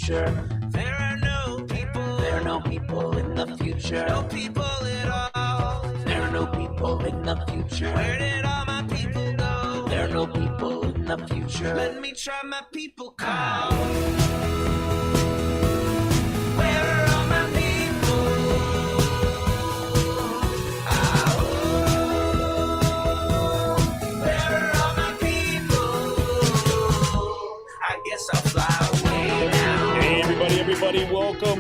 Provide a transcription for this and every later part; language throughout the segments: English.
future. There are no people. There are no people in the future. No people at all. There are no people in the future. Where did all my people go? There are no people in the future. Let me try my people call. Where are all my people? Where are all my people? I guess I'll fly away now. Hey, everybody, welcome.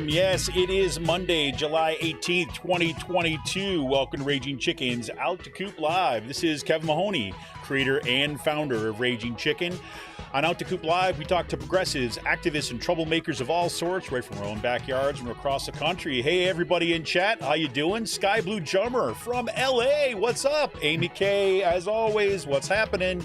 Yes, it is Monday, July 18th, 2022. Welcome to Raging Chicken's Out to Coop Live. This is Kevin Mahoney, creator and founder of Raging Chicken. On Out to Coop Live, we talk to progressives, activists, and troublemakers of all sorts, right from our own backyards and across the country. Hey, everybody in chat, how you doing? Sky Blue Jummer from LA, what's up? Amy K, as always, what's happening?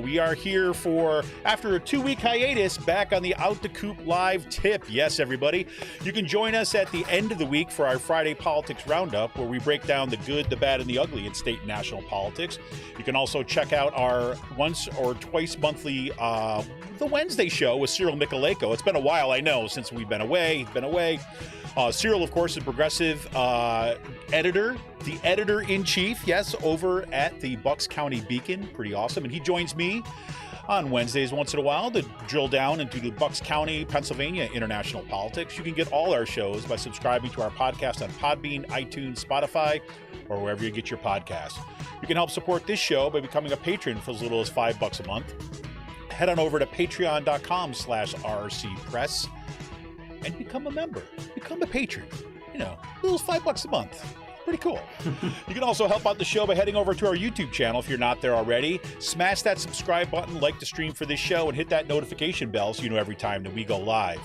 We are here for, after a 2-week hiatus, back on the Out to Coop Live tip. Yes, everybody. You can join us at the end of the week for our Friday Politics Roundup, where we break down the good, the bad, and the ugly in state and national politics. You can also check out our once or twice monthly The Wednesday Show with Cyril Michaleko. It's been a while, I know, since we've been away. Cyril, of course, is progressive editor, the editor-in-chief, yes, over at the Bucks County Beacon. Pretty awesome. And he joins me on Wednesdays once in a while to drill down into the Bucks County, Pennsylvania international politics. You can get all our shows by subscribing to our podcast on Podbean, iTunes, Spotify, or wherever you get your podcasts. You can help support this show by becoming a patron for as little as $5 a month. Head on over to patreon.com/rcpress and become a member, become a patron. You know, little $5 a month. Pretty cool. You can also help out the show by heading over to our YouTube channel if you're not there already. Smash that subscribe button, like the stream for this show, and hit that notification bell so you know every time that we go live.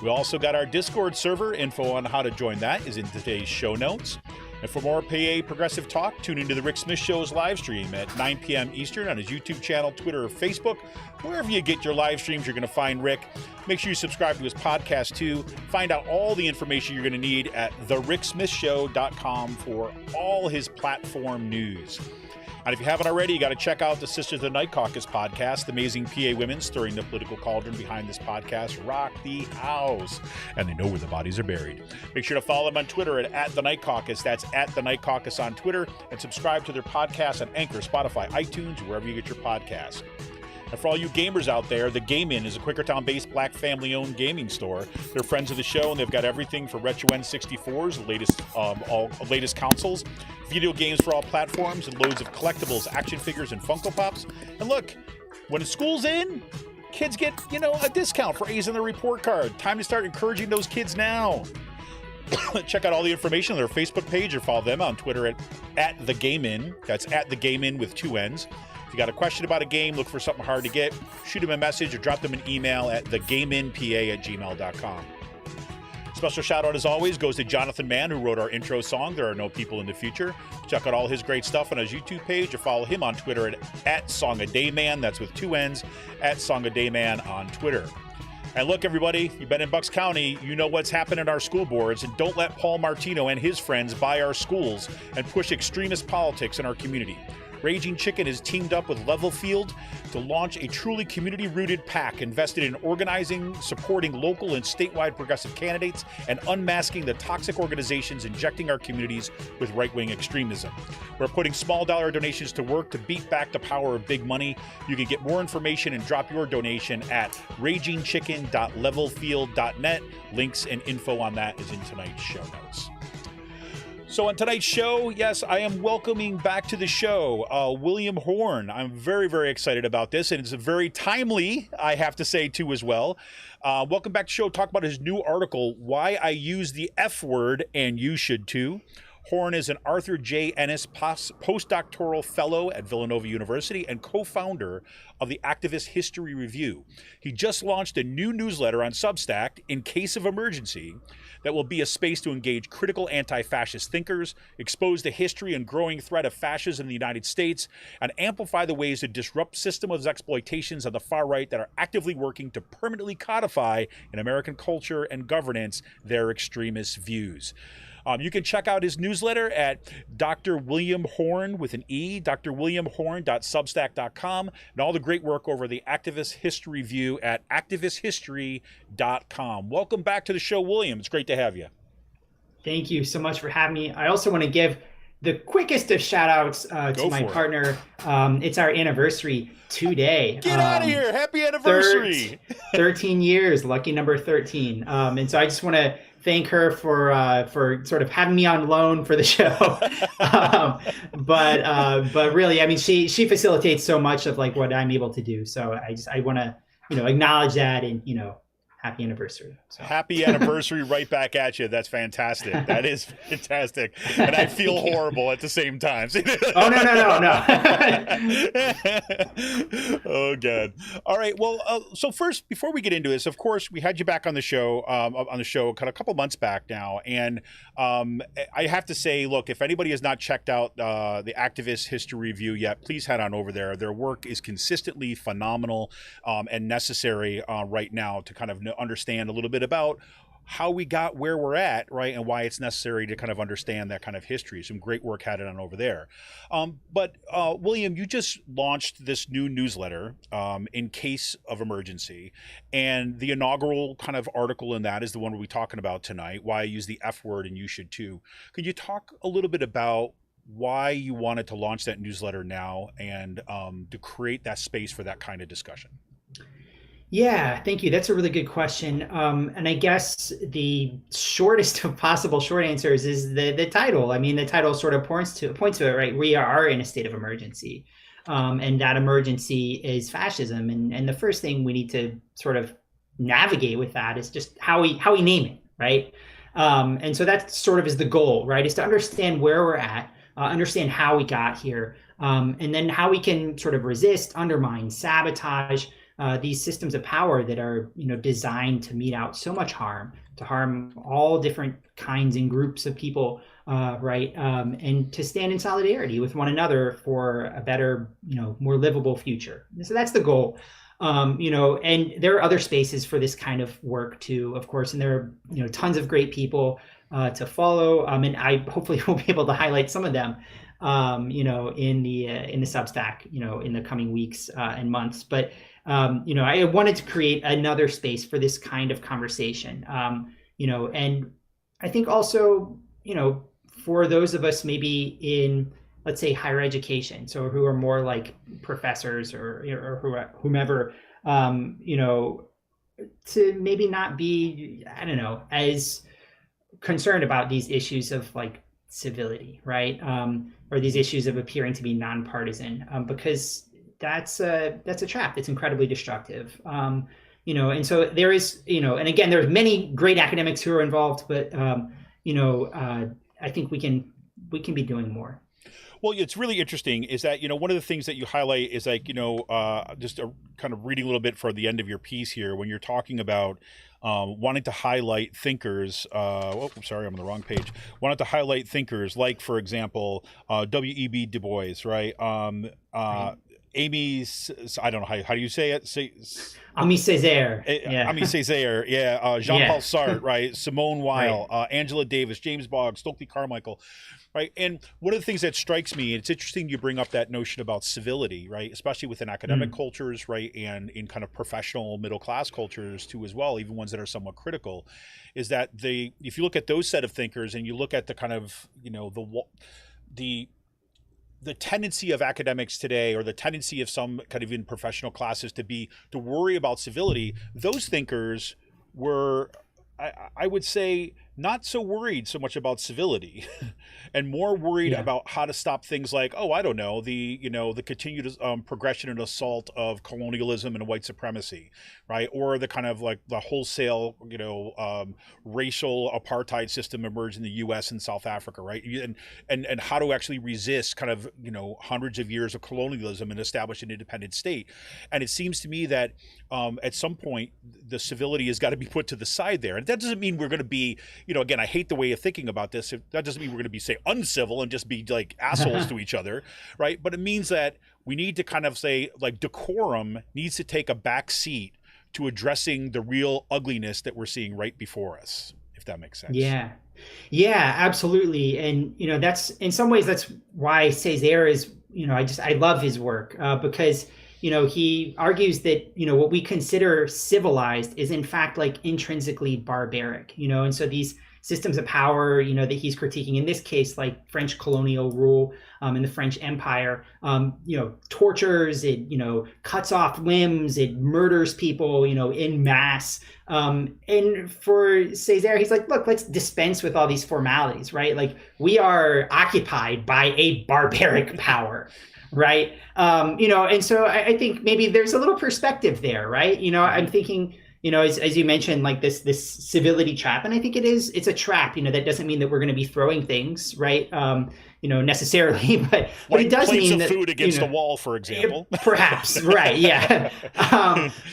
We also got our Discord server. Info on how to join that is in today's show notes. And for more PA Progressive Talk, tune into the Rick Smith Show's live stream at 9 p.m. Eastern on his YouTube channel, Twitter, or Facebook. Wherever you get your live streams, you're going to find Rick. Make sure you subscribe to his podcast, too. Find out all the information you're going to need at thericksmithshow.com for all his platform news. And if you haven't already, you got to check out the Sisters of the Night Caucus podcast. The amazing PA women stirring the political cauldron behind this podcast rock the house, and they know where the bodies are buried. Make sure to follow them on Twitter at The Night Caucus. That's at The Night Caucus on Twitter, and subscribe to their podcast on Anchor, Spotify, iTunes, wherever you get your podcasts. And for all you gamers out there, The Game In is a Quakertown-based black family-owned gaming store. They're friends of the show, and they've got everything for retro N64s, the latest consoles, video games for all platforms, and loads of collectibles, action figures, and Funko Pops. And look, when school's in, kids get, a discount for A's on their report card. Time to start encouraging those kids now. Check out all the information on their Facebook page or follow them on Twitter at The Game In. That's at The Game In with 2 N's. If you got a question about a game, look for something hard to get, shoot them a message or drop them an email at thegameinpa@gmail.com. Special shout out, as always, goes to Jonathan Mann, who wrote our intro song, There Are No People in the Future. Check out all his great stuff on his YouTube page or follow him on Twitter at SongADayMan. That's with 2 N's, at SongADayMan on Twitter. And look, everybody, you've been in Bucks County, you know what's happened in our school boards, and don't let Paul Martino and his friends buy our schools and push extremist politics in our community. Raging Chicken has teamed up with Level Field to launch a truly community-rooted PAC invested in organizing, supporting local and statewide progressive candidates, and unmasking the toxic organizations injecting our communities with right-wing extremism. We're putting small-dollar donations to work to beat back the power of big money. You can get more information and drop your donation at ragingchicken.levelfield.net. Links and info on that is in tonight's show notes. So on tonight's show, yes, I am welcoming back to the show William Horne. I'm very, very excited about this, and it's very timely, I have to say, too, as well. Welcome back to the show. Talk about his new article, Why I Use the F Word and You Should Too. Horne is an Arthur J. Ennis Postdoctoral Fellow at Villanova University and co-founder of the Activist History Review. He just launched a new newsletter on Substack, In Case of Emergency, that will be a space to engage critical anti-fascist thinkers, expose the history and growing threat of fascism in the United States, and amplify the ways to disrupt systems of exploitations on the far right that are actively working to permanently codify in American culture and governance their extremist views. You can check out his newsletter at Dr. William Horne with an E, drwilliamhorne.substack.com, and all the great work over the Activist History Review at activisthistory.com. Welcome back to the show, William. It's great to have you. Thank you so much for having me. I also want to give the quickest of shout outs to my partner. It's our anniversary today. Get out of here. Happy anniversary. 13 years, lucky number 13. And so I just want to thank her for sort of having me on loan for the show. But really, I mean, she facilitates so much of like what I'm able to do. So I want to, acknowledge that and, happy anniversary. So. Happy anniversary right back at you. That's fantastic. That is fantastic. And I feel horrible at the same time. Oh, no. Oh, God. All right. Well, so first, before we get into this, of course, we had you back on the show kind of a couple months back now. And I have to say, look, if anybody has not checked out the Activist History Review yet, please head on over there. Their work is consistently phenomenal and necessary right now to kind of understand a little bit about how we got where we're at, right, and why it's necessary to kind of understand that kind of history. Some great work had it on over there. But William, you just launched this new newsletter, In Case of Emergency, and the inaugural kind of article in that is the one we'll be talking about tonight, why I use the F word and you should too. Could you talk a little bit about why you wanted to launch that newsletter now and to create that space for that kind of discussion? Yeah, thank you. That's a really good question. And I guess the shortest of possible short answers is the title. I mean, the title sort of points to it, right? We are in a state of emergency. And that emergency is fascism. And the first thing we need to sort of navigate with that is just how we name it, right? And so that sort of is the goal, right? Is to understand where we're at, understand how we got here, and then how we can sort of resist, undermine, sabotage these systems of power that are, designed to mete out so much harm, to harm all different kinds and groups of people, right? And to stand in solidarity with one another for a better, more livable future. So that's the goal. And there are other spaces for this kind of work too, of course, and there are, tons of great people to follow. And I hopefully will be able to highlight some of them, in the Substack, in the coming weeks and months. But I wanted to create another space for this kind of conversation, and I think also, for those of us maybe in, let's say, higher education, so who are more like professors or whomever, to maybe not be, as concerned about these issues of like civility, right? Or these issues of appearing to be nonpartisan, because that's a trap that's incredibly destructive. And so there is, and again, there's many great academics who are involved, but I think we can be doing more. Well, it's really interesting is that, one of the things that you highlight is like, just kind of reading a little bit for the end of your piece here, when you're talking about wanting to highlight thinkers. Sorry, I'm on the wrong page. Wanted to highlight thinkers like, for example, W.E.B. Du Bois, right? I don't know, how do you say it? Aimé Césaire. Aimé Césaire, yeah. Jean-Paul Sartre, right? Simone Weil, right. Angela Davis, James Boggs, Stokely Carmichael, right? And one of the things that strikes me, and it's interesting you bring up that notion about civility, right? Especially within academic cultures, right? And in kind of professional middle class cultures too as well, even ones that are somewhat critical, is that if you look at those set of thinkers and you look at the kind of, the tendency of academics today, or the tendency of some kind of in professional classes to worry about civility, those thinkers were, I would say, not so worried so much about civility and more worried about how to stop things like, the continued progression and assault of colonialism and white supremacy, right? Or the kind of like the wholesale, racial apartheid system emerged in the U.S. and South Africa, right? And how to actually resist kind of, hundreds of years of colonialism and establish an independent state. And it seems to me that at some point, the civility has got to be put to the side there. And that doesn't mean we're going to be, again, I hate the way of thinking about this. That doesn't mean we're going to be, say, uncivil and just be like assholes to each other, right? But it means that we need to kind of say, like, decorum needs to take a back seat to addressing the real ugliness that we're seeing right before us, if that makes sense. Yeah, absolutely. And, that's in some ways, that's why Césaire is, I love his work because, he argues that, what we consider civilized is in fact like intrinsically barbaric, and so these systems of power, that he's critiquing in this case, like French colonial rule in the French Empire, tortures, it, cuts off limbs, it murders people, in mass. And for Césaire, he's like, look, let's dispense with all these formalities, right? Like we are occupied by a barbaric power. Right. And so I think maybe there's a little perspective there, right? I'm thinking, as you mentioned, like this civility trap. And I think it's a trap, that doesn't mean that we're going to be throwing things, right? Necessarily, but like it does mean that food against the wall, for example. Perhaps, right. Yeah.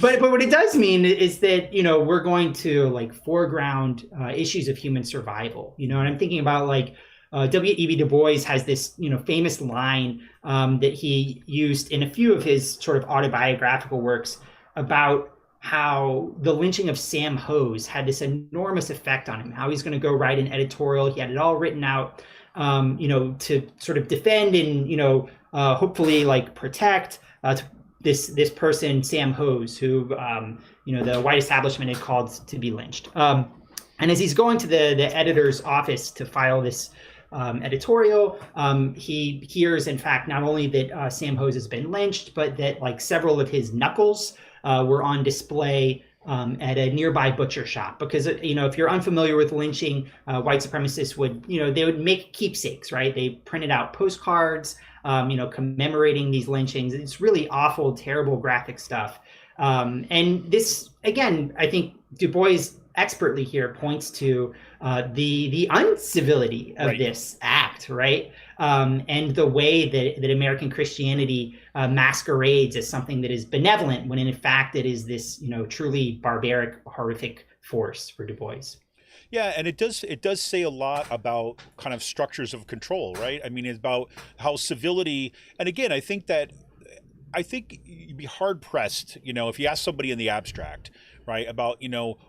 But what it does mean is that, we're going to like foreground issues of human survival, and I'm thinking about like, W.E.B. Du Bois has this, famous line that he used in a few of his sort of autobiographical works about how the lynching of Sam Hose had this enormous effect on him, how he's going to go write an editorial. He had it all written out, to sort of defend and, hopefully like protect this person, Sam Hose, who, the white establishment had called to be lynched. And as he's going to the editor's office to file this editorial, he hears, in fact, not only that Sam Hose has been lynched, but that like several of his knuckles were on display at a nearby butcher shop. Because, if you're unfamiliar with lynching, white supremacists would, they would make keepsakes, right? They printed out postcards, commemorating these lynchings. It's really awful, terrible, graphic stuff. And this, again, I think Du Bois expertly here points to the uncivility of this act, right? And the way that American Christianity masquerades as something that is benevolent when in fact it is this, truly barbaric, horrific force for Du Bois. Yeah, and it does say a lot about kind of structures of control, right? I mean, it's about how civility, and again, I think you'd be hard pressed, if you ask somebody in the abstract, right, about,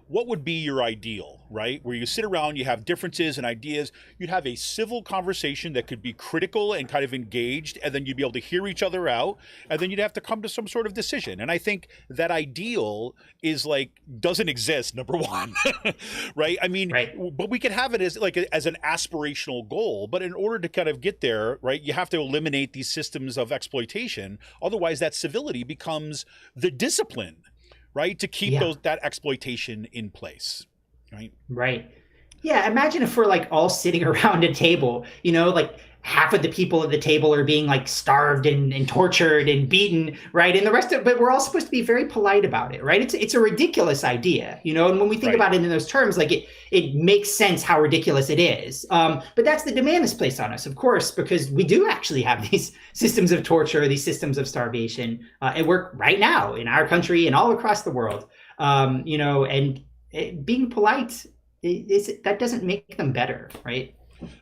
what would be your ideal, right? Where you sit around, you have differences and ideas, you'd have a civil conversation that could be critical and kind of engaged, and then you'd be able to hear each other out, and then you'd have to come to some sort of decision. And I think that ideal is like, doesn't exist, number one, right? I mean, but we can have it as an aspirational goal, but in order to kind of get there, right, you have to eliminate these systems of exploitation. Otherwise, that civility becomes the discipline, right, to keep that exploitation in place, right? Right. Yeah, imagine if we're like all sitting around a table, like half of the people at the table are being like starved and tortured and beaten, right? And the rest of, but we're all supposed to be very polite about it, right? It's a ridiculous idea, and when we think about it in those terms, like it makes sense how ridiculous it is. But that's the demand that's placed on us, of course, because we do actually have these systems of torture, these systems of starvation at work right now in our country and all across the world. And being polite, that doesn't make them better, right?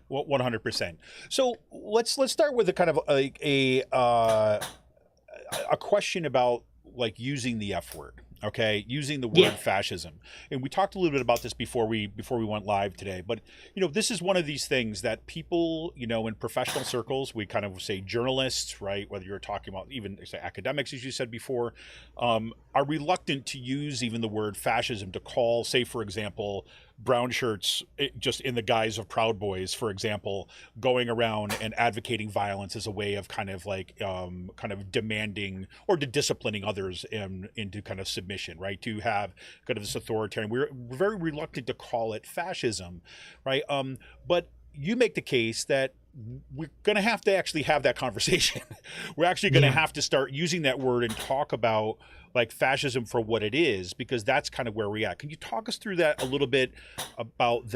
100%. So let's start with a kind of a question about like using the F word. Okay, using the word fascism, and we talked a little bit about this before we went live today. But this is one of these things that people, in professional circles, we kind of say journalists, right? Whether you're talking about even say academics, as you said before, are reluctant to use even the word fascism to call, say, for example, brown shirts just in the guise of Proud Boys, for example, going around and advocating violence as a way of kind of like kind of demanding or to disciplining others into kind of submission, right? To have kind of this authoritarian. We're very reluctant to call it fascism, right? But you make the case that we're going to have to actually have that conversation. We're actually going to have to start using that word and talk about like fascism for what it is, because that's kind of where we're at. Can you talk us through that a little bit about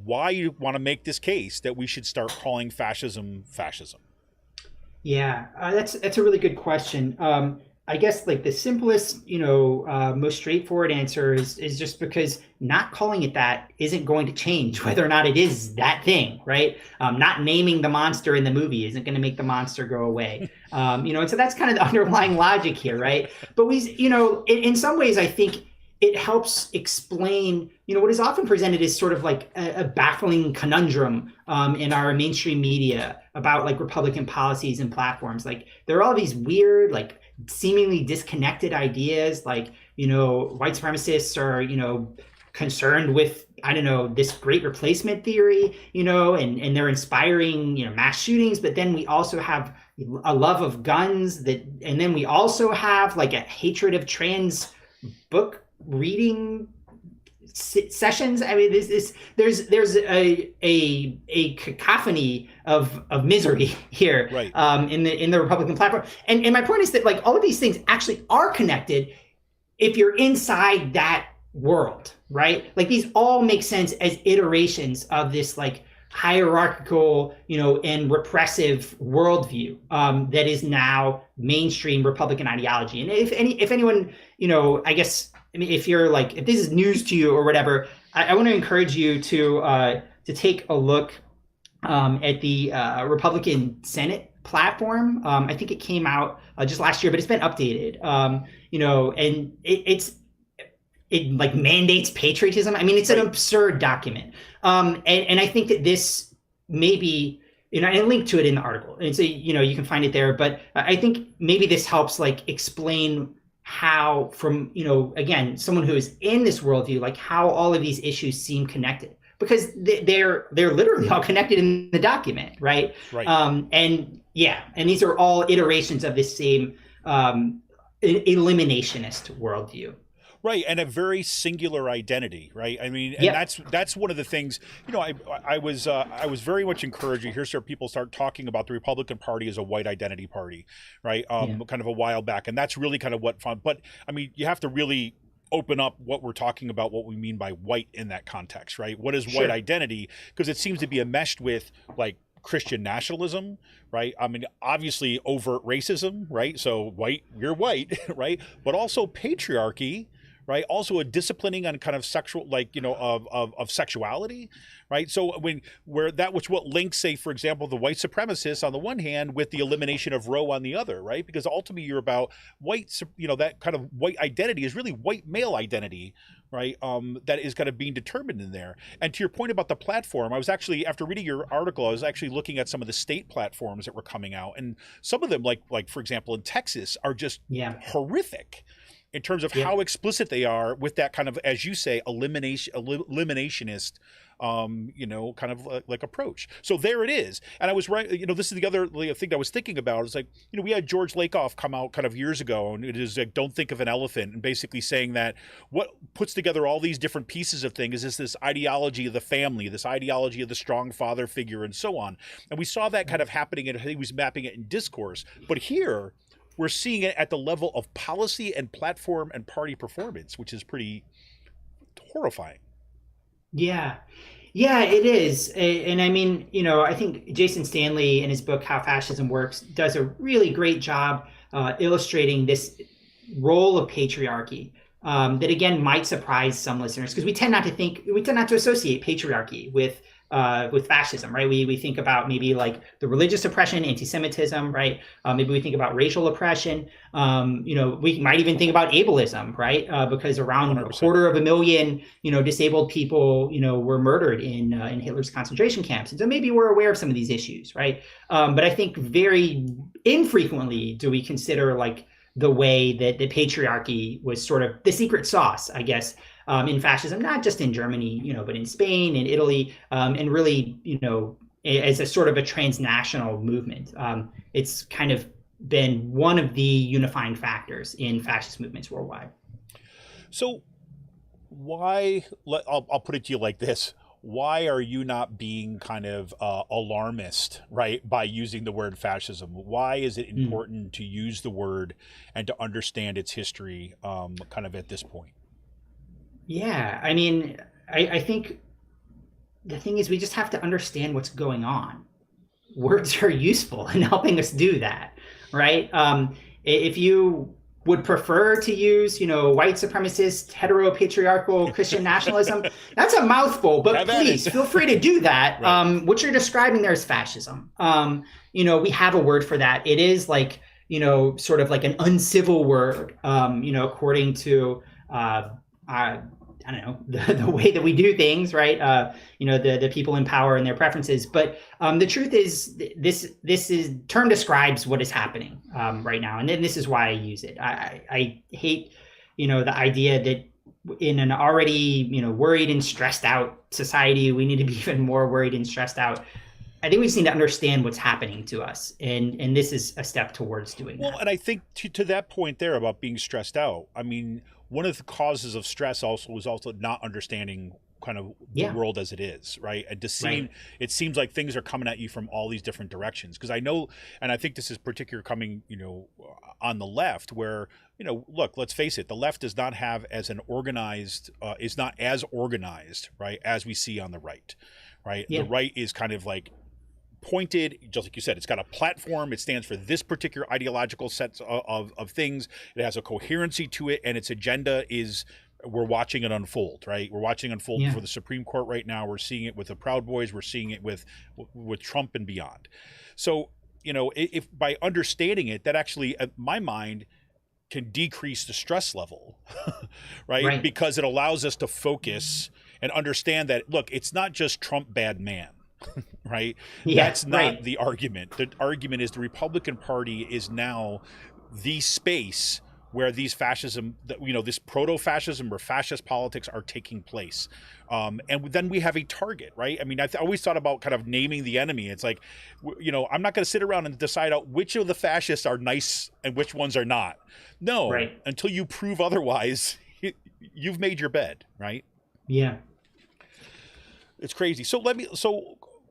why you want to make this case that we should start calling fascism fascism? Yeah, that's a really good question. I guess like the simplest, most straightforward answer is just because not calling it that isn't going to change whether or not it is that thing, right? Not naming the monster in the movie isn't going to make the monster go away. And so that's kind of the underlying logic here, right? But in some ways, I think it helps explain, what is often presented as sort of like a baffling conundrum in our mainstream media about like Republican policies and platforms. Like there are all these weird, like seemingly disconnected ideas, like, white supremacists are, concerned with, I don't know, this great replacement theory, and they're inspiring, mass shootings. But then we also have a love of guns and then we also have like a hatred of trans book reading sessions. I mean, there's a cacophony of misery here, right. In the Republican platform. And my point is that like all of these things actually are connected if you're inside that world, right? Like these all make sense as iterations of this like hierarchical, and repressive worldview that is now mainstream Republican ideology. And if anyone, I guess, if you're like, if this is news to you or whatever, I want to encourage you to take a look at the Republican Senate platform. I think it came out just last year, but it's been updated. And it like mandates patriotism. I mean, it's an absurd document. And I think that this maybe, I linked to it in the article, and so, you can find it there, but I think maybe this helps like explain how from, again, someone who is in this worldview, like how all of these issues seem connected, because they're literally all connected in the document. Right. And these are all iterations of this same eliminationist worldview. Right, and a very singular identity, right? I mean, and that's one of the things. I was very much encouraged to hear people start talking about the Republican Party as a white identity party, right? Kind of a while back, and that's really kind of what fun. But I mean, you have to really open up what we're talking about, what we mean by white in that context, right? What is white identity? Because it seems to be enmeshed with like Christian nationalism, right? I mean, obviously overt racism, right? So white, you're white, right? But also patriarchy. Right. Also a disciplining on kind of sexual, like, of sexuality. Right. So what links, say, for example, the white supremacists on the one hand with the elimination of Roe on the other. Right. Because ultimately you're about white, that kind of white identity is really white male identity. Right. That is kind of being determined in there. And to your point about the platform, I was actually, after reading your article, I was actually looking at some of the state platforms that were coming out. And some of them, like for example, in Texas, are just horrific in terms of how explicit they are with that kind of, as you say, eliminationist, kind of like approach. So there it is. And I was right. This is the other thing I was thinking about. It's like, we had George Lakoff come out kind of years ago, and it is like, don't think of an elephant, and basically saying that what puts together all these different pieces of things is this ideology of the family, this ideology of the strong father figure, and so on. And we saw that kind of happening, and he was mapping it in discourse. But here, we're seeing it at the level of policy and platform and party performance, which is pretty horrifying. Yeah, it is. And I mean, I think Jason Stanley in his book, How Fascism Works, does a really great job illustrating this role of patriarchy that, again, might surprise some listeners, because we tend not to associate patriarchy with fascism, right? We think about maybe like the religious oppression, anti-Semitism, right? Maybe we think about racial oppression. We might even think about ableism, right? Because around 1/4 of a million, disabled people, were murdered in Hitler's concentration camps. And so maybe we're aware of some of these issues, right? But I think very infrequently do we consider like the way that the patriarchy was sort of the secret sauce, I guess, in fascism, not just in Germany, but in Spain and Italy, and really, as a sort of a transnational movement. It's kind of been one of the unifying factors in fascist movements worldwide. So why, I'll put it to you like this. Why are you not being kind of alarmist, right, by using the word fascism? Why is it important to use the word and to understand its history kind of at this point? Yeah, I mean, I think the thing is we just have to understand what's going on. Words are useful in helping us do that, right? If you would prefer to use, white supremacist, heteropatriarchal Christian nationalism, that's a mouthful, but please feel free to do that. Right. What you're describing there is fascism. We have a word for that. It is like, sort of like an uncivil word, according to I don't know, the way that we do things, right? The people in power and their preferences. But the truth is, this term describes what is happening right now, and then this is why I use it. I hate, the idea that in an already worried and stressed out society, we need to be even more worried and stressed out. I think we just need to understand what's happening to us, and this is a step towards doing that. Well, and I think to that point there about being stressed out, I mean, one of the causes of stress is also not understanding kind of the world as it is, right? And it seems like things are coming at you from all these different directions. Because I know, and I think this is particular coming, on the left, where, look, let's face it, the left does not have is not as organized, right, as we see on the right, right? Yeah. The right is kind of like pointed, just like you said, it's got a platform, it stands for this particular ideological set of things, it has a coherency to it, and its agenda is, we're watching it unfold, right? We're watching it unfold for the Supreme Court right now. We're seeing it with the Proud Boys, we're seeing it with Trump and beyond. So, if by understanding it, that actually, in my mind, can decrease the stress level, right? Because it allows us to focus and understand that, look, it's not just Trump bad man. Right? That's not the argument. The argument is the Republican Party is now the space where these fascism, this proto-fascism or fascist politics are taking place. And then we have a target, right? I mean, I always thought about kind of naming the enemy. It's like, I'm not going to sit around and decide out which of the fascists are nice and which ones are not. No, until you prove otherwise, you've made your bed, right? Yeah. It's crazy. So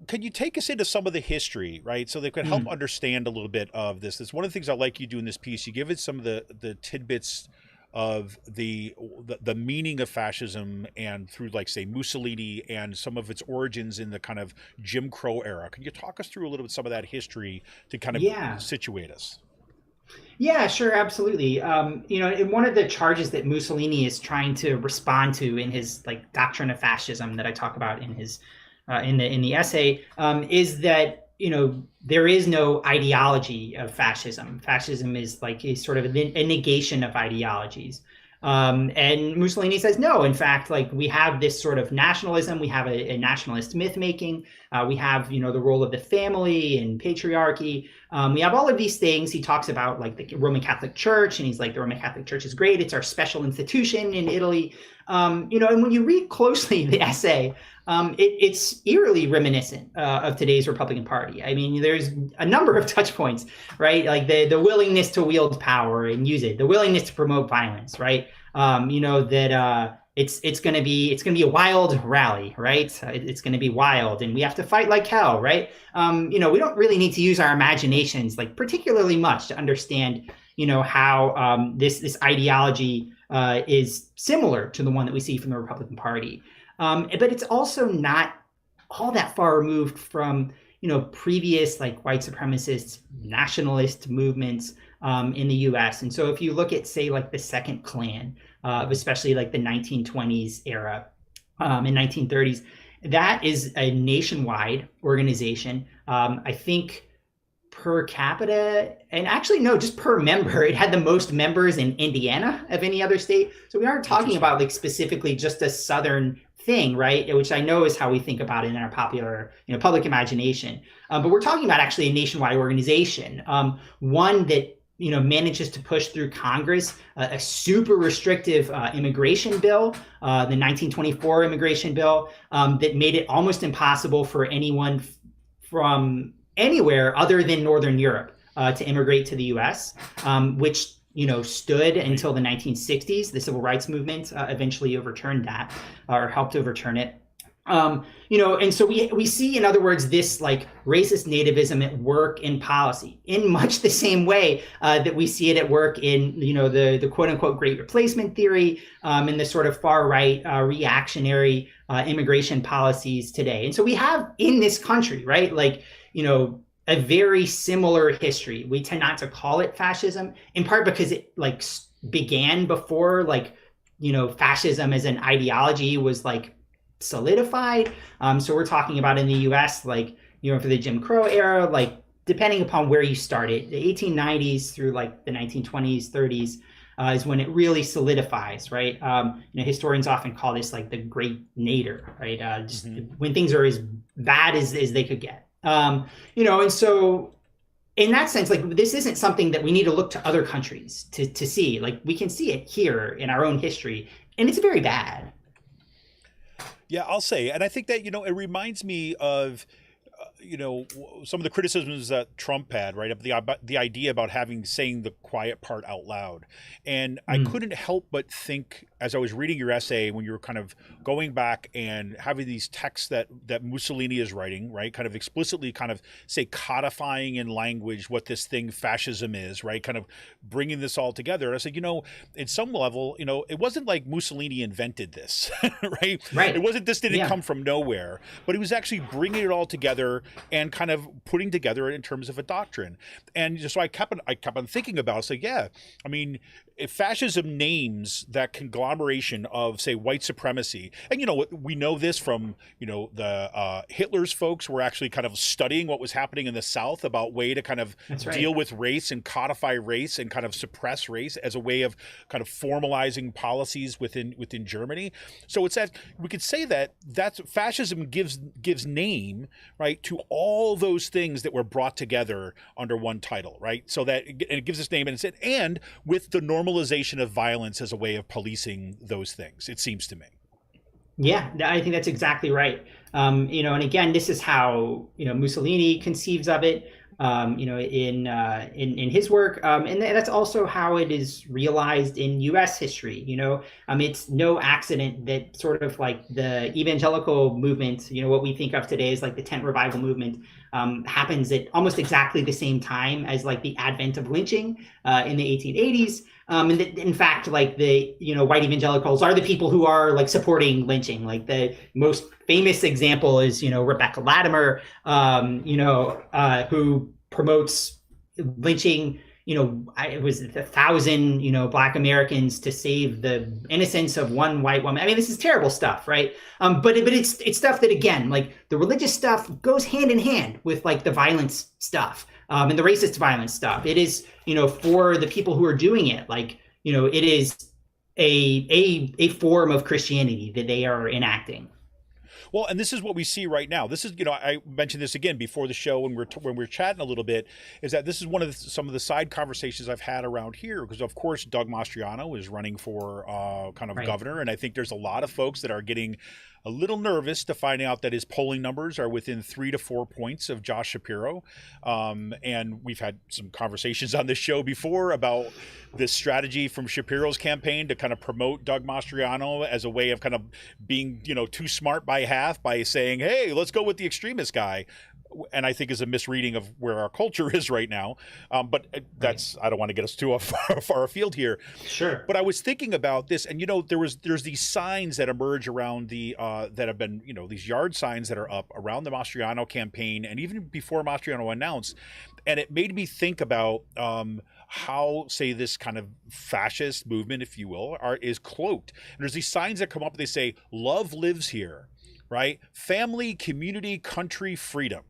can you take us into some of the history, right? So they can help understand a little bit of this. That's one of the things I like you do in this piece. You give it some of the tidbits of the meaning of fascism, and through, like, say, Mussolini and some of its origins in the kind of Jim Crow era. Can you talk us through a little bit some of that history to kind of situate us? Yeah, sure, absolutely. And one of the charges that Mussolini is trying to respond to in his doctrine of fascism that I talk about in his in the essay is that there is no ideology of fascism. Fascism is like a sort of a negation of ideologies. And Mussolini says, no, in fact, we have this sort of nationalism, we have a nationalist myth making, we have, the role of the family and patriarchy. We have all of these things. He talks about the Roman Catholic Church, and he's like, the Roman Catholic Church is great. It's our special institution in Italy. And when you read closely the essay, it's eerily reminiscent of today's Republican Party. I mean, there's a number of touch points, right? Like the willingness to wield power and use it, the willingness to promote violence, right? That it's going to be a wild rally, right? It's going to be wild, and we have to fight like hell, right? We don't really need to use our imaginations particularly much to understand, how this ideology is similar to the one that we see from the Republican Party. But it's also not all that far removed from, previous white supremacist nationalist movements in the U.S. And so if you look at, say, the Second Klan, especially the 1920s era and 1930s, that is a nationwide organization. I think per capita, and actually no, just per member, it had the most members in Indiana of any other state. So we aren't talking about specifically just a Southern thing, right? Which I know is how we think about it in our popular, public imagination. But we're talking about actually a nationwide organization, one that manages to push through Congress a super restrictive immigration bill, the 1924 immigration bill, that made it almost impossible for anyone from anywhere other than Northern Europe to immigrate to the U.S., which stood until the 1960s. The civil rights movement eventually overturned that, or helped overturn it. And so we see, in other words, this racist nativism at work in policy in much the same way that we see it at work in, the quote unquote great replacement theory and the sort of far right reactionary immigration policies today. And so we have in this country, right, a very similar history. We tend not to call it fascism, in part because it began before fascism as an ideology was solidified. So we're talking about in the US, for the Jim Crow era, depending upon where you started, the 1890s through the 1920s, 30s. is when it really solidifies, right? Historians often call this like the great nadir, right? Just when things are as bad as they could get. And so in that sense, like this isn't something that we need to look to other countries to see. Like we can see it here in our own history, and it's very bad. Yeah, I'll say, and I think that it reminds me of some of the criticisms that Trump had, right? The idea about saying the quiet part out loud. And I couldn't help but think, as I was reading your essay, when you were kind of going back and having these texts that Mussolini is writing, right? Kind of explicitly kind of say codifying in language what this thing fascism is, right? Kind of bringing this all together. And I said, at some level, it wasn't like Mussolini invented this, right? Right. It wasn't, this didn't come from nowhere, but he was actually bringing it all together and kind of putting together it in terms of a doctrine. And so I kept on thinking about it. So yeah, I mean, if fascism names that conglomeration of, say, white supremacy, and we know this from the Hitler's folks were actually kind of studying what was happening in the South about way to kind of deal with race and codify race and kind of suppress race as a way of kind of formalizing policies within Germany. So it's that we could say that's fascism gives name, right, to all those things that were brought together under one title, right? So that it gives us name, and with the normalization of violence as a way of policing those things, it seems to me. Yeah, I think that's exactly right. And again, this is how Mussolini conceives of it. In his work, and that's also how it is realized in U.S. history. It's no accident that sort of like the evangelical movement, what we think of today as like the tent revival movement, happens at almost exactly the same time as like the advent of lynching in the 1880s. And that, in fact, like the white evangelicals are the people who are like supporting lynching. Like the most famous example is Rebecca Latimer, who promotes lynching. It was 1,000 Black Americans to save the innocence of one white woman. I mean, this is terrible stuff, right? But it's stuff that, again, like the religious stuff goes hand in hand with like the violence stuff. And the racist violence stuff. It is, for the people who are doing it, like, it is a form of Christianity that they are enacting. Well, and this is what we see right now. This is, I mentioned this again before the show when we're chatting a little bit, is that this is one of some of the side conversations I've had around here, because of course Doug Mastriano is running for governor, and I think there's a lot of folks that are getting a little nervous to find out that his polling numbers are within 3 to 4 points of Josh Shapiro. And we've had some conversations on this show before about this strategy from Shapiro's campaign to kind of promote Doug Mastriano as a way of kind of being, too smart by half by saying, hey, let's go with the extremist guy. And I think is a misreading of where our culture is right now. But that's, I don't want to get us too far afield here. Sure. But I was thinking about this, and there's these signs that emerge around the that have been, these yard signs that are up around the Mastriano campaign, and even before Mastriano announced, and it made me think about how, say, this kind of fascist movement, if you will, is cloaked. And there's these signs that come up. They say, "Love lives here," right? Family, community, country, freedom.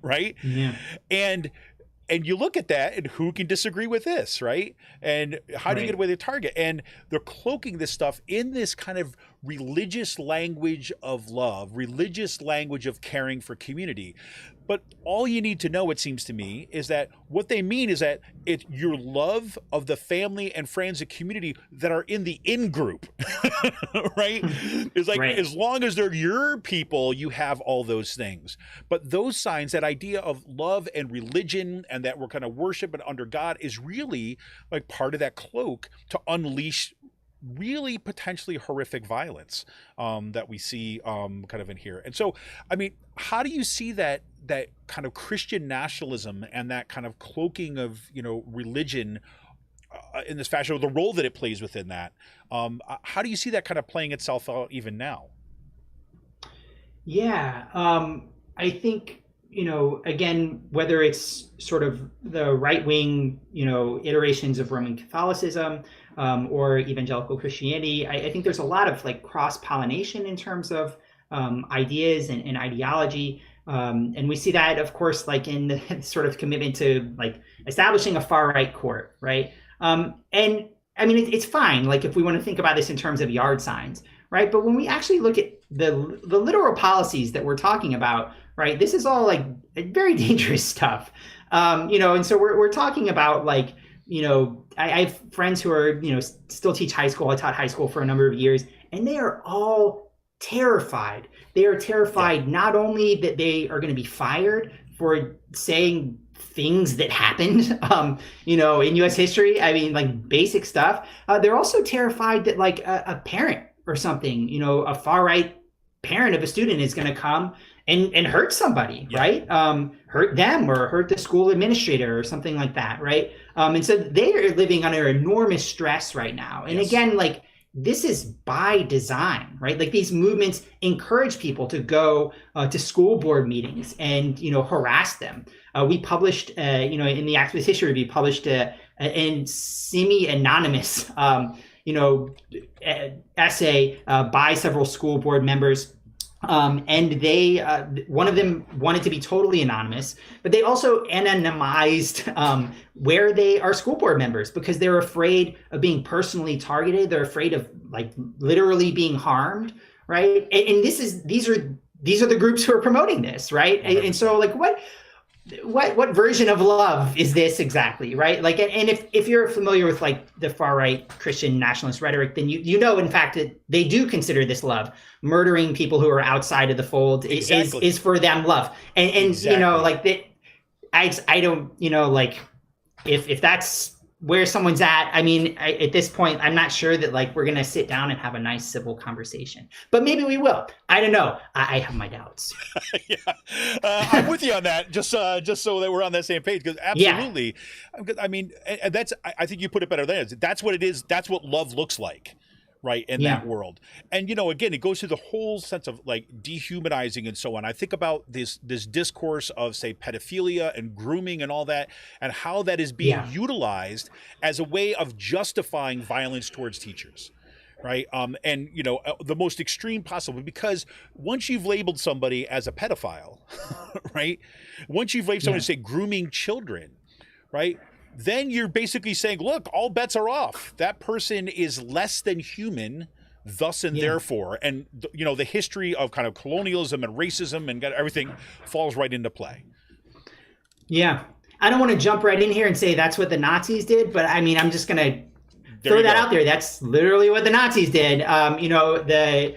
Right? Yeah. And you look at that, and who can disagree with this, right? And how do you get away with the target? And they're cloaking this stuff in this kind of religious language of love, religious language of caring for community. But all you need to know, it seems to me, is that what they mean is that it's your love of the family and friends and community that are in the in-group, right? It's like, as long as they're your people, you have all those things. But those signs, that idea of love and religion and that we're kind of worship and under God, is really like part of that cloak to unleash really potentially horrific violence that we see kind of in here. And so, I mean, how do you see that kind of Christian nationalism and that kind of cloaking of, religion in this fashion, or the role that it plays within that? How do you see that kind of playing itself out even now? Yeah, I think, again, whether it's sort of the right-wing, iterations of Roman Catholicism, or evangelical Christianity, I think there's a lot of like cross-pollination in terms of ideas and ideology. And we see that, of course, like in the sort of commitment to like establishing a far-right court, right? And I mean, it's fine. Like if we want to think about this in terms of yard signs, right? But when we actually look at the literal policies that we're talking about, right? This is all like very dangerous stuff, and so we're talking about like, I have friends who are, still teach high school. I taught high school for a number of years, and they are all terrified. They are terrified not only that they are going to be fired for saying things that happened, in U.S. history. I mean, like basic stuff. They're also terrified that like a parent or something, a far right parent of a student is going to come and hurt somebody, right? Hurt them or hurt the school administrator or something like that, right? And so they are living under enormous stress right now. And again, like this is by design, right? Like these movements encourage people to go to school board meetings and, harass them. We published, in the Activist History Review, published a semi-anonymous, essay by several school board members. And they, one of them wanted to be totally anonymous, but they also anonymized where they are school board members because they're afraid of being personally targeted. They're afraid of like literally being harmed, right? And these are the groups who are promoting this, right? And so like what version of love is this exactly, right? Like, and if you're familiar with like the far right Christian nationalist rhetoric, then you know in fact that they do consider this love. Murdering people who are outside of the fold is for them love, and exactly. Like that. I don't like if that's where someone's at. I mean, at this point, I'm not sure that like we're gonna sit down and have a nice civil conversation, but maybe we will. I don't know. I have my doubts. I'm with you on that. Just so that we're on that same page, because absolutely. Yeah. I mean, and that's. I think you put it better than that. That's what it is. That's what love looks like. Right, in that world. And again, it goes through the whole sense of like dehumanizing and so on. I think about this discourse of, say, pedophilia and grooming and all that, and how that is being utilized as a way of justifying violence towards teachers. Right. And, the most extreme possible, because once you've labeled somebody as a pedophile, right, once you've labeled somebody, say, grooming children, right, then you're basically saying, look, all bets are off. That person is less than human, thus and therefore. And, the history of kind of colonialism and racism and everything falls right into play. Yeah. I don't want to jump right in here and say that's what the Nazis did, but I mean, I'm just going to throw that out there. That's literally what the Nazis did. The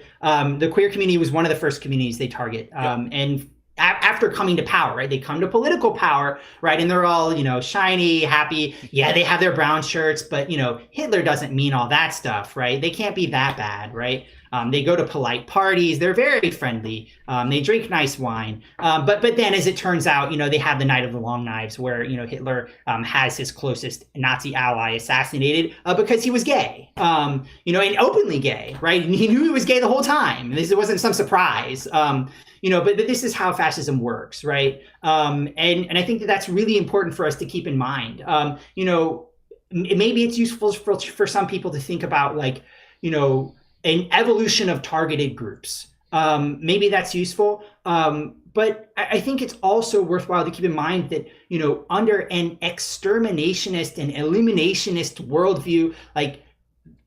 queer community was one of the first communities they target. And after coming to power, right? They come to political power, right? And they're all, shiny, happy. Yeah, they have their brown shirts, but, Hitler doesn't mean all that stuff, right? They can't be that bad, right? They go to polite parties. They're very friendly. They drink nice wine. But then, as it turns out, they have the Night of the Long Knives where, Hitler has his closest Nazi ally assassinated because he was gay, and openly gay, right? And he knew he was gay the whole time. This wasn't some surprise. But this is how fascism works, right? And I think that's really important for us to keep in mind. Maybe it's useful for some people to think about like, an evolution of targeted groups. Maybe that's useful. But I think it's also worthwhile to keep in mind that, under an exterminationist and eliminationist worldview, like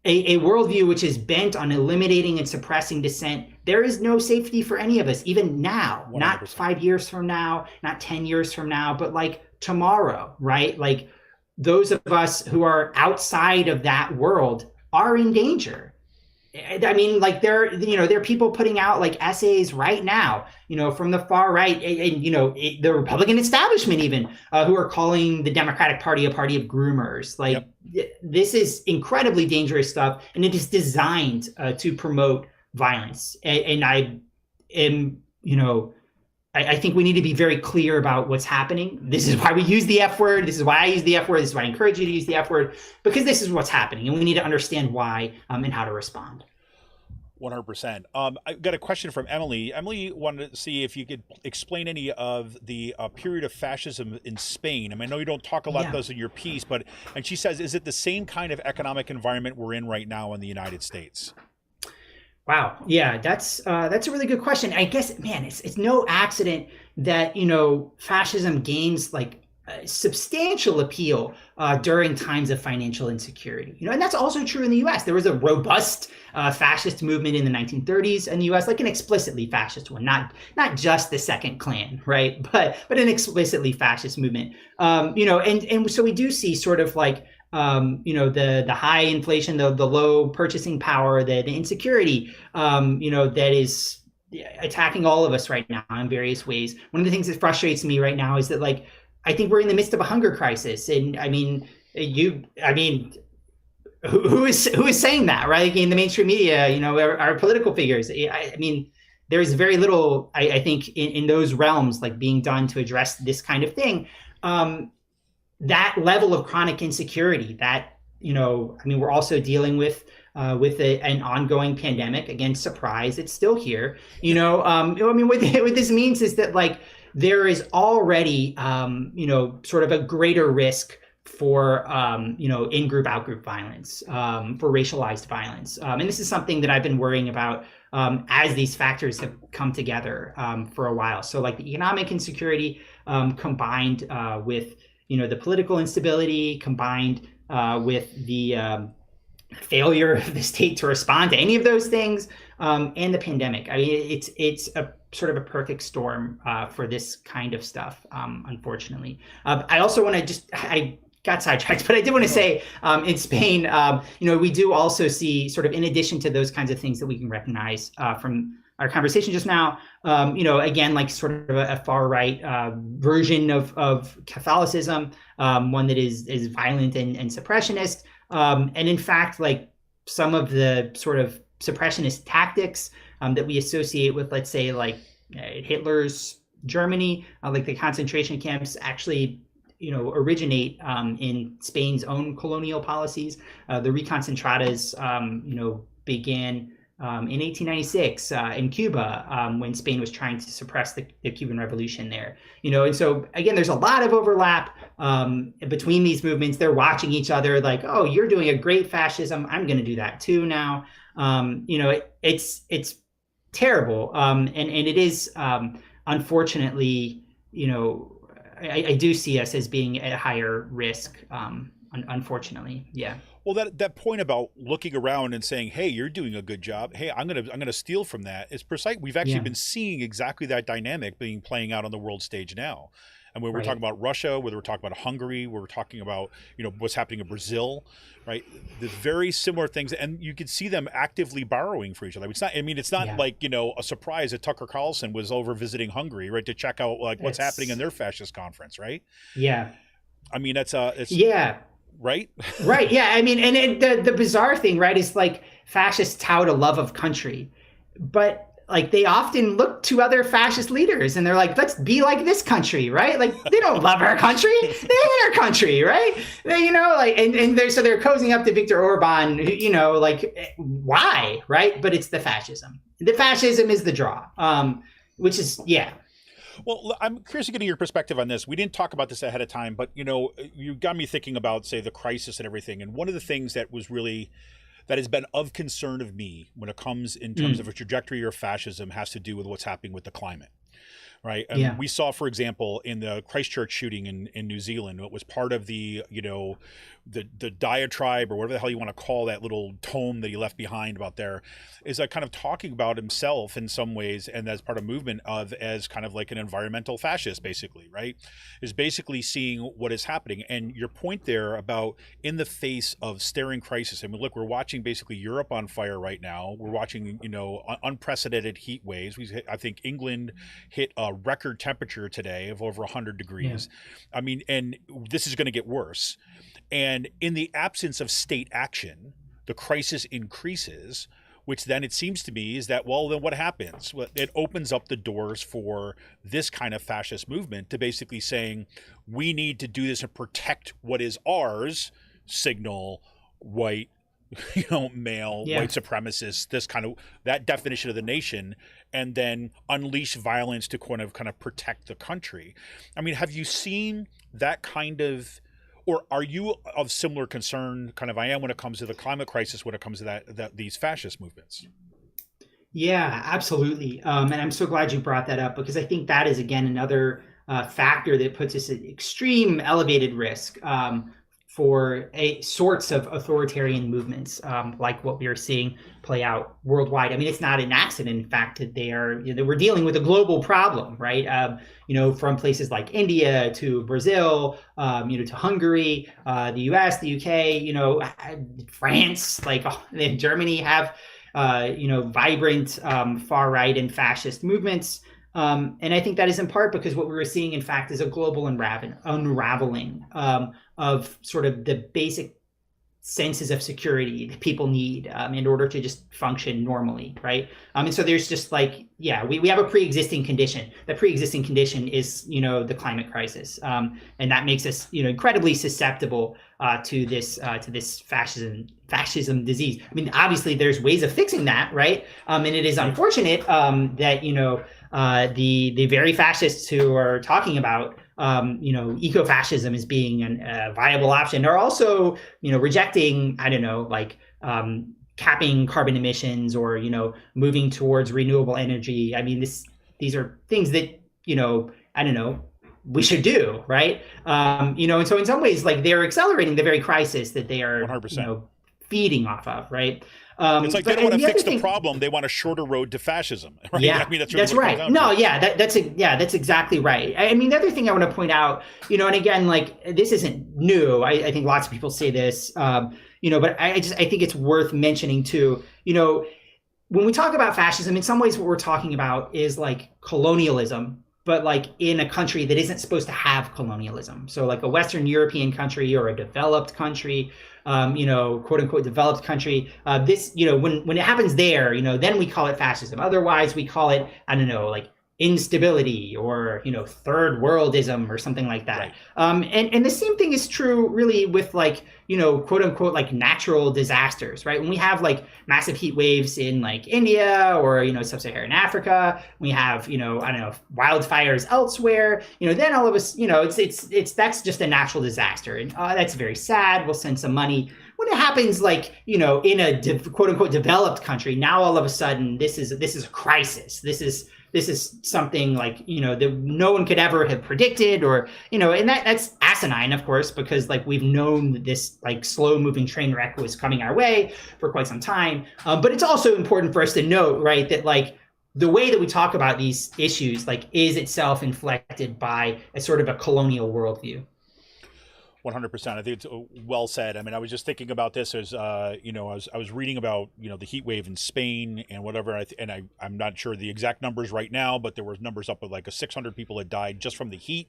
a worldview which is bent on eliminating and suppressing dissent, there is no safety for any of us, even now, 100%. Not 5 years from now, not 10 years from now, but like tomorrow, right? Like those of us who are outside of that world are in danger. I mean, like there are people putting out like essays right now, from the far right and the Republican establishment even, who are calling the Democratic Party a party of groomers. Like this is incredibly dangerous stuff, and it is designed to promote violence. And I am, I think we need to be very clear about what's happening. This is why we use the F word. This is why I use the F word. This is why I encourage you to use the F word, because this is what's happening, and we need to understand why and how to respond. 100%. I got a question from Emily. Emily wanted to see if you could explain any of the period of fascism in Spain. I mean, I know you don't talk a lot about those in your piece, and she says, is it the same kind of economic environment we're in right now in the United States? Wow. Yeah, that's a really good question. I guess, man, it's no accident that, fascism gains like substantial appeal during times of financial insecurity. And that's also true in the U.S. There was a robust fascist movement in the 1930s in the U.S., like an explicitly fascist one, not just the Second Klan, right? But an explicitly fascist movement. And so we do see sort of like the high inflation, the low purchasing power, the insecurity, that is attacking all of us right now in various ways. One of the things that frustrates me right now is that, like, I think we're in the midst of a hunger crisis, and who is saying that, right? In the mainstream media, our political figures. There's very little, I think, in those realms, like, being done to address this kind of thing. That level of chronic insecurity, that we're also dealing with an ongoing pandemic. Again, surprise, it's still here. What this means is that, like, there is already, sort of a greater risk for, in-group, out-group violence, for racialized violence. And this is something that I've been worrying about as these factors have come together for a while. So, like, the economic insecurity combined with, the political instability, combined with the failure of the state to respond to any of those things, and the pandemic. It's a sort of a perfect storm for this kind of stuff, unfortunately. I also want to I got sidetracked, but I did want to say, in Spain, we do also see, sort of in addition to those kinds of things that we can recognize from our conversation just now, again, like, sort of a far right version of Catholicism, one that is violent and suppressionist. And in fact, like, some of the sort of suppressionist tactics that we associate with, let's say, like, Hitler's Germany, like the concentration camps, actually, originate in Spain's own colonial policies. The Reconcentradas, began in 1896 in Cuba, when Spain was trying to suppress the Cuban Revolution there. And so, again, there's a lot of overlap between these movements. They're watching each other like, oh, you're doing a great fascism, I'm going to do that too now. It's terrible. And it is, unfortunately, I do see us as being at a higher risk, unfortunately. Yeah. Well, that point about looking around and saying, "Hey, you're doing a good job. Hey, I'm gonna steal from that," is precise. We've actually been seeing exactly that dynamic playing out on the world stage now. And when we're talking about Russia, whether we're talking about Hungary, where we're talking about what's happening in Brazil, right? The very similar things, and you can see them actively borrowing for each other. It's not like a surprise that Tucker Carlson was over visiting Hungary, right, to check out what's happening in their fascist conference, right? Yeah. Right? Right. Yeah. And the bizarre thing, right, is, like, fascists tout a love of country, but, like, they often look to other fascist leaders and they're like, let's be like this country, right? Like, they don't love our country, they hate our country, right? So they're cozying up to Viktor Orban, like, why, right? But it's the fascism. The fascism is the draw, which is, Well, I'm curious to get your perspective on this. We didn't talk about this ahead of time, but, you got me thinking about, say, the crisis and everything. And one of the things that has been of concern of me when it comes in terms of a trajectory of fascism has to do with what's happening with the climate. Right. And we saw, for example, in the Christchurch shooting in New Zealand, what was part of the diatribe, or whatever the hell you want to call that little tome that he left behind about there, is like kind of talking about himself in some ways, and as part of movement as kind of like an environmental fascist, basically, right? Is basically seeing what is happening. And your point there about in the face of staring crisis. Look, we're watching basically Europe on fire right now. We're watching, unprecedented heat waves. I think England hit a record temperature today of over 100 degrees. Yeah. And this is going to get worse. And in the absence of state action, the crisis increases, which then it seems to me is that, well, then what happens? Well, it opens up the doors for this kind of fascist movement to basically saying, we need to do this and protect what is ours, signal, white, male, white supremacists, this kind of, that definition of the nation, and then unleash violence to kind of protect the country. Have you seen that kind of, or are you of similar concern, kind of I am, when it comes to the climate crisis, when it comes to that these fascist movements? Yeah, absolutely. And I'm so glad you brought that up, because I think that is, again, another factor that puts us at extreme elevated risk for sorts of authoritarian movements like what we are seeing play out worldwide. I mean, it's not an accident, in fact, that that we're dealing with a global problem, right? From places like India to Brazil, to Hungary, the U.S., the U.K., France, Germany have, vibrant far right and fascist movements. And I think that is in part because what we were seeing, in fact, is a global unraveling of sort of the basic senses of security that people need in order to just function normally, right? And so there's just we have a pre-existing condition. The pre-existing condition is, the climate crisis, and that makes us, incredibly susceptible to this fascism disease. I mean, obviously, there's ways of fixing that, right? And it is unfortunate that the very fascists who are talking about eco-fascism as being a viable option are also rejecting capping carbon emissions or moving towards renewable energy. I mean, these are things that we should do, right? And so in some ways, they're accelerating the very crisis that they are 100%. Feeding off of, right? It's like they don't want to fix the problem; they want a shorter road to fascism. Right? Yeah, I mean, that's really right. No, yeah, that's exactly right. I mean, the other thing I want to point out, and again, this isn't new. I think lots of people say this, but I think it's worth mentioning too. When we talk about fascism, in some ways, what we're talking about is colonialism, but in a country that isn't supposed to have colonialism. So a Western European country or a developed country, quote unquote developed country. This, when it happens there, then we call it fascism. Otherwise, we call it, instability or, third worldism or something like that. Right. And the same thing is true really with quote unquote, natural disasters, right? When we have massive heat waves in India or, sub-Saharan Africa, we have, wildfires elsewhere, then all of us, that's just a natural disaster. And that's very sad. We'll send some money. When it happens in a quote unquote developed country, now all of a sudden this is a crisis. This is something that no one could ever have predicted, or and that's asinine, of course, because we've known that this slow moving train wreck was coming our way for quite some time. But it's also important for us to note, right, that the way that we talk about these issues is itself inflected by a sort of a colonial worldview. 100%. I think it's well said. I mean, I was just thinking about this as, I was reading about, the heat wave in Spain and whatever. I'm not sure the exact numbers right now, but there was numbers up with 600 people had died just from the heat,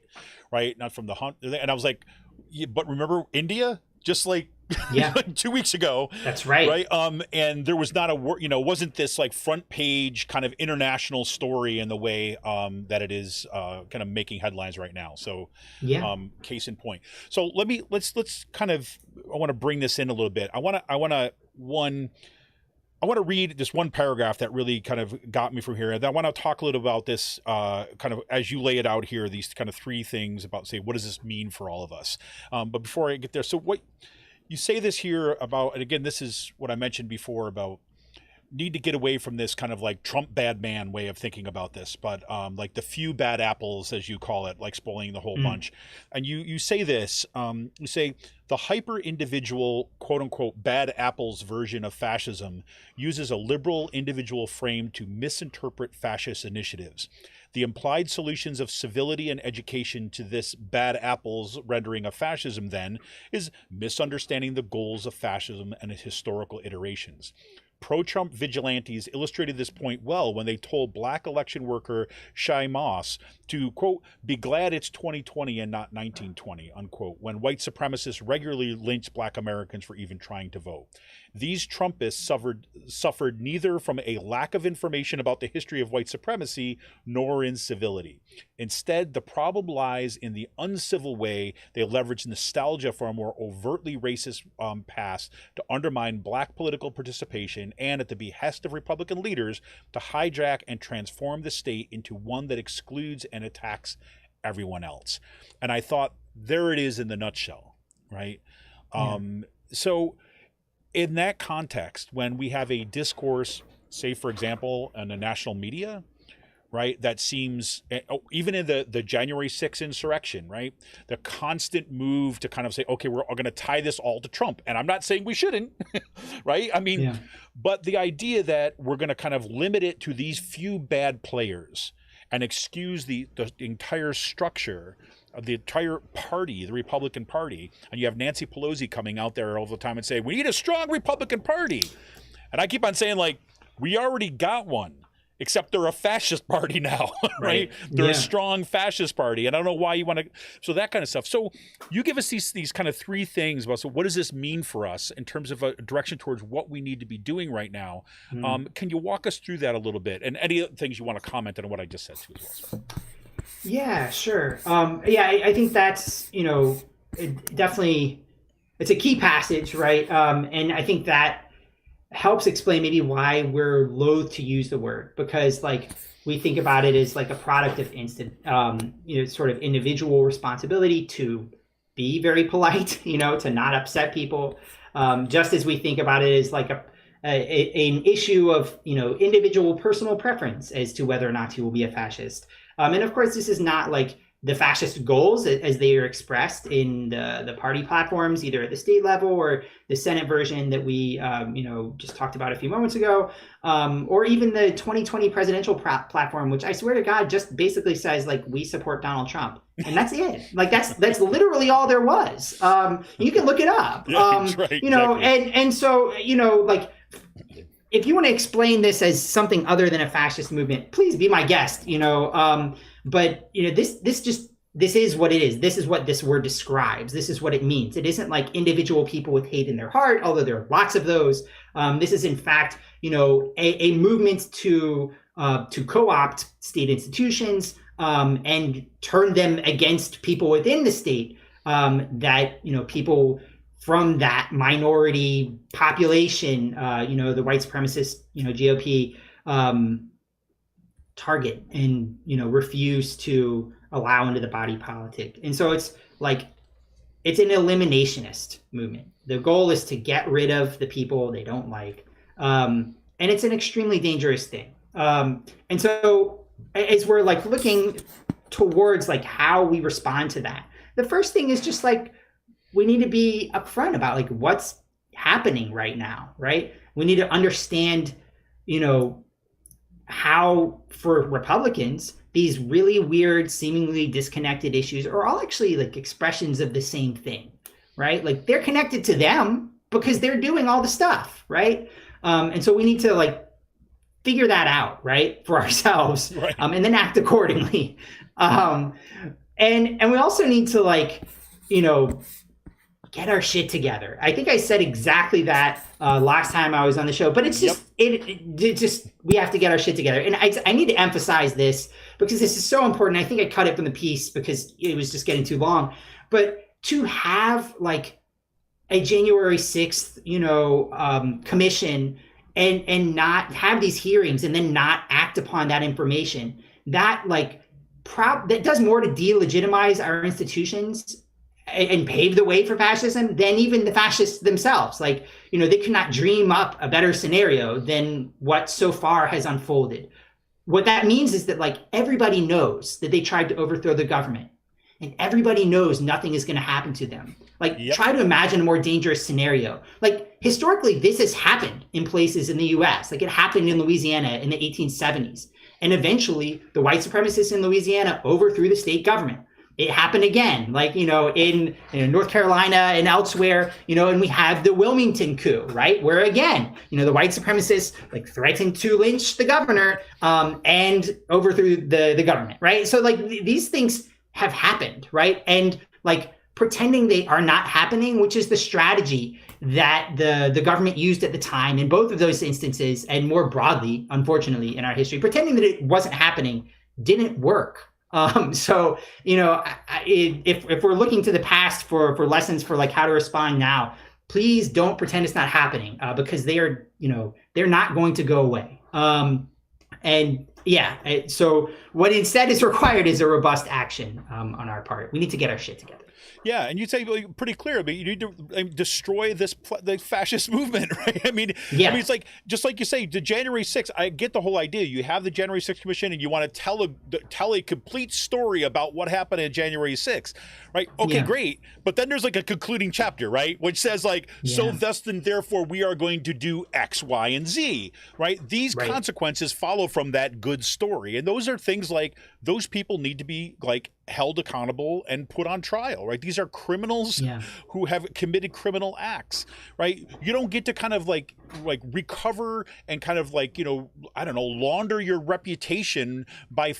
right? Not from the hunt. And I was like, yeah, but remember India? Just 2 weeks ago. That's right. Right. And there was not a word, wasn't this front page kind of international story in the way that it is kind of making headlines right now. So case in point. So let's kind of, I want to bring this in a little bit. I want to read this one paragraph that really kind of got me from here. And I want to talk a little about this kind of as you lay it out here, these kind of three things about, say, what does this mean for all of us? But before I get there, so what you say this here about, and again, this is what I mentioned before about need to get away from this kind of Trump bad man way of thinking about this, but the few bad apples, as you call it, spoiling the whole bunch. And you say this, you say the hyper individual, quote unquote, bad apples version of fascism uses a liberal individual frame to misinterpret fascist initiatives. The implied solutions of civility and education to this bad apples rendering of fascism, then, is misunderstanding the goals of fascism and its historical iterations. Pro-Trump vigilantes illustrated this point well when they told black election worker Shai Moss to, quote, be glad it's 2020 and not 1920, unquote, when white supremacists regularly lynched black Americans for even trying to vote. These Trumpists suffered neither from a lack of information about the history of white supremacy nor incivility. Instead, the problem lies in the uncivil way they leverage nostalgia for a more overtly racist past to undermine black political participation and, at the behest of Republican leaders, to hijack and transform the state into one that excludes and attacks everyone else. And I thought, there it is in the nutshell, right? So in that context, when we have a discourse, say, for example, in the national media, right? That seems, even in the January 6th insurrection, right? The constant move to kind of say, okay, we're going to tie this all to Trump. And I'm not saying we shouldn't, right? I mean, Yeah. but the idea that we're going to kind of limit it to these few bad players and excuse the entire structure of the entire party, the Republican Party. And you have Nancy Pelosi coming out there all the time and saying, we need a strong Republican Party. And I keep on saying, like, we already got one. Except they're a fascist party now, right? They're a strong fascist party. And I don't know why you want to, so that kind of stuff. So you give us these kind of three things about, so what does this mean for us in terms of a direction towards what we need to be doing right now? Can you walk us through that a little bit? And any other things you want to comment on what I just said too as well? Yeah, sure. I think that's, definitely, it's a key passage, right? And I think that helps explain maybe why we're loath to use the word, because like we think about it as like a product of instant, sort of individual responsibility to be very polite, to not upset people. Just as we think about it as like an issue of, individual personal preference as to whether or not he will be a fascist. And of course, this is not like the fascist goals as they are expressed in the party platforms, either at the state level or the Senate version that we, just talked about a few moments ago, or even the 2020 presidential platform, which I swear to God just basically says like we support Donald Trump, and that's it. Like that's literally all there was. You can look it up. Yeah, right, exactly. And so like. If you want to explain this as something other than a fascist movement, please be my guest. But this is what it is. This is what this word describes. This is what it means. It isn't like individual people with hate in their heart, although there are lots of those. This is in fact, a movement to co-opt state institutions and turn them against people within the state that people from that minority population, the white supremacist, GOP target and, refuse to allow into the body politic. And so it's like, it's an eliminationist movement. The goal is to get rid of the people they don't like. And it's an extremely dangerous thing. And so as we're like looking towards like how we respond to that, the first thing is just like, we need to be upfront about like what's happening right now, right? We need to understand, how for Republicans, these really weird, seemingly disconnected issues are all actually like expressions of the same thing, right? Like they're connected to them because they're doing all the stuff, right? And so we need to like figure that out, right, for ourselves, right. And then act accordingly. And we also need to like, get our shit together. I think I said exactly that last time I was on the show, but it's just, it just, we have to get our shit together. And I need to emphasize this because this is so important. I think I cut it from the piece because it was just getting too long, but to have like a January 6th, commission and not have these hearings and then not act upon that information, that like that does more to delegitimize our institutions and pave the way for fascism than even the fascists themselves. Like, they could not dream up a better scenario than what so far has unfolded. What that means is that like everybody knows that they tried to overthrow the government and everybody knows nothing is going to happen to them. Like try to imagine a more dangerous scenario. Like historically, this has happened in places in the US. Like it happened in Louisiana in the 1870s. And eventually the white supremacists in Louisiana overthrew the state government. It happened again, like, in North Carolina and elsewhere, and we have the Wilmington coup, right? Where again, the white supremacists like threatened to lynch the governor and overthrew the government, right? So like these things have happened, right? And like pretending they are not happening, which is the strategy that the government used at the time in both of those instances and more broadly, unfortunately, in our history, pretending that it wasn't happening didn't work. So, if we're looking to the past for lessons for like how to respond now, please don't pretend it's not happening because they are, they're not going to go away. So what instead is required is a robust action on our part. We need to get our shit together. Yeah, and you say pretty clear, but you need to destroy the fascist movement, right? I mean, it's like, just like you say, the January 6th, I get the whole idea. You have the January 6th Commission and you want to tell a complete story about what happened in January 6th, right? Okay, great. But then there's like a concluding chapter, right? Which says like, so thus and therefore we are going to do X, Y, and Z, right? These consequences follow from that good story. And those are things like, those people need to be like held accountable and put on trial, right? These are criminals who have committed criminal acts, right? You don't get to kind of like recover and kind of like, I don't know, launder your reputation by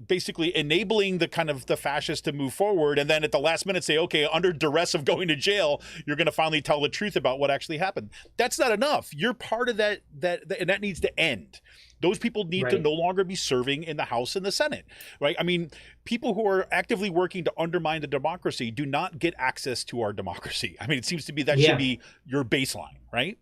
basically enabling the kind of the fascists to move forward, and then at the last minute say, okay, under duress of going to jail, you're going to finally tell the truth about what actually happened. That's not enough. You're part of that, and that needs to end. Those people need to no longer be serving in the House and the Senate, right? I mean, people who are actively working to undermine the democracy do not get access to our democracy. I mean, it seems to be that should be your baseline, right?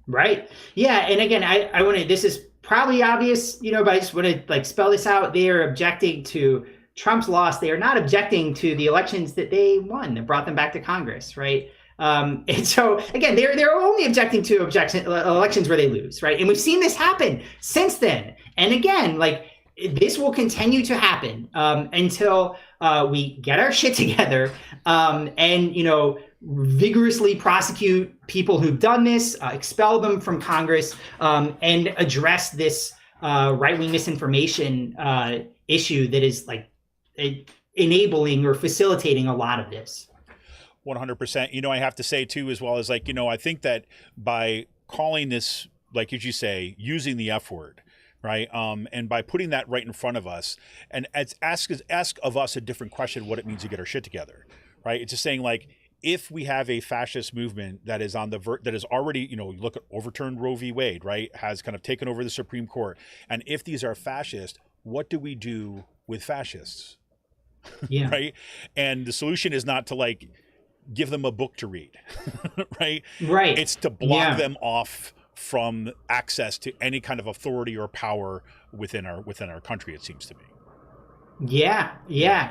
Right. Yeah. And again, I want to, this is probably obvious, but I just want to like spell this out. They are objecting to Trump's loss. They are not objecting to the elections that they won that brought them back to Congress, right? And so again, they're only objecting to elections where they lose, right? And we've seen this happen since then. And again, like this will continue to happen until we get our shit together and vigorously prosecute people who've done this, expel them from Congress, and address this right-wing misinformation issue that is like enabling or facilitating a lot of this. 100%. I have to say too, as well as like, I think that by calling this, like as you say, using the F word, right? And by putting that right in front of us and ask of us a different question, what it means to get our shit together, right? It's just saying like, if we have a fascist movement that is on that is already, look at overturned Roe v. Wade, right? Has kind of taken over the Supreme Court. And if these are fascist, what do we do with fascists? Yeah. Right. And the solution is not to like, give them a book to read, right? Right. It's to block them off from access to any kind of authority or power within our country, it seems to me. Yeah.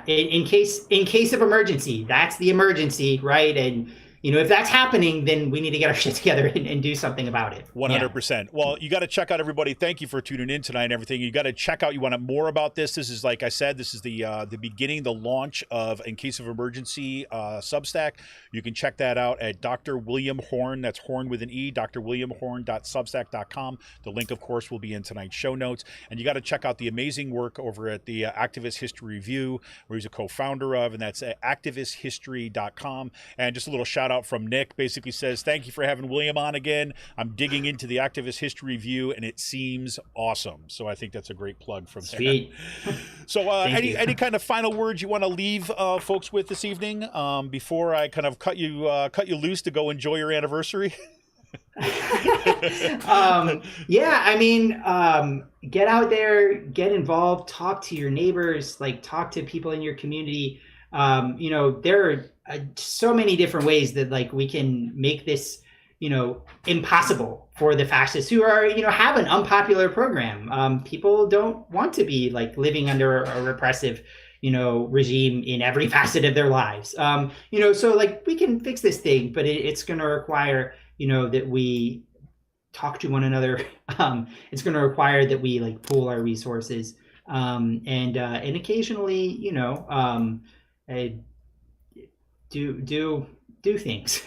In case of emergency, that's the emergency, right? And if that's happening, then we need to get our shit together and do something about it. 100%. Well, you got to check out everybody. Thank you for tuning in tonight and everything. You got to check out, you want more about this. This is, like I said, this is the beginning, the launch of In Case of Emergency Substack. You can check that out at Dr. William Horne. That's Horne with an E, drwilliamhorne.substack.com. The link, of course, will be in tonight's show notes. And you got to check out the amazing work over at the Activist History Review, where he's a co-founder of, and that's at activisthistory.com. And just a little shout out from Nick, basically says, thank you for having William on again. I'm digging into the Activist History Review and it seems awesome. So I think that's a great plug from there. Sweet. So any kind of final words you want to leave folks with this evening before I kind of cut you loose to go enjoy your anniversary? Get out there, get involved, talk to your neighbors, like talk to people in your community. There are so many different ways that like we can make this, impossible for the fascists who are, have an unpopular program. People don't want to be like living under a repressive, regime in every facet of their lives. So like we can fix this thing, but it's going to require, that we talk to one another. It's going to require that we like pool our resources and occasionally, do things.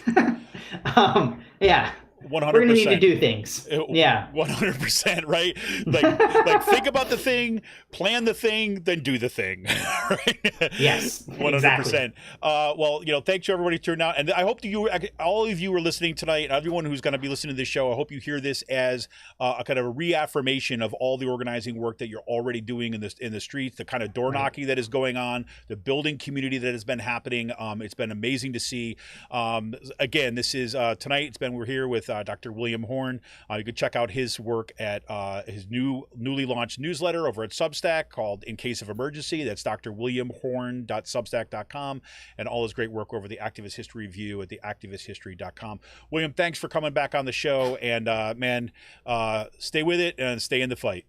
100%. We're gonna need to do things. 100%, right? Like think about the thing, plan the thing, then do the thing. Right? Yes, 100%. exactly. Well, thanks to everybody turned out, and I hope that all of you are listening tonight, and everyone who's going to be listening to this show. I hope you hear this as a kind of a reaffirmation of all the organizing work that you're already doing in the streets, the kind of door knocking that is going on, the building community that has been happening. It's been amazing to see. Again, this is tonight. We're here with Dr. William Horne. You can check out his work at his newly launched newsletter over at Substack called In Case of Emergency. That's drwilliamhorne.substack.com, and all his great work over the Activist History Review at the activisthistory.com. William, thanks for coming back on the show, and stay with it and stay in the fight.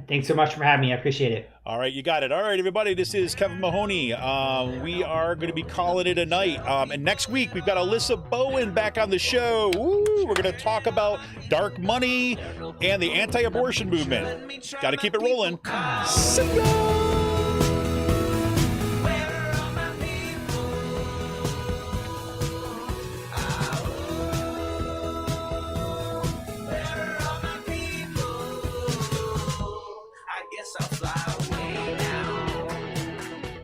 Thanks so much for having me. I appreciate it. All right, you got it. All right, everybody, this is Kevin Mahoney. We are going to be calling it a night. And next week, we've got Alyssa Bowen back on the show. Woo! We're going to talk about dark money and the anti-abortion movement. Got to keep it rolling. See ya!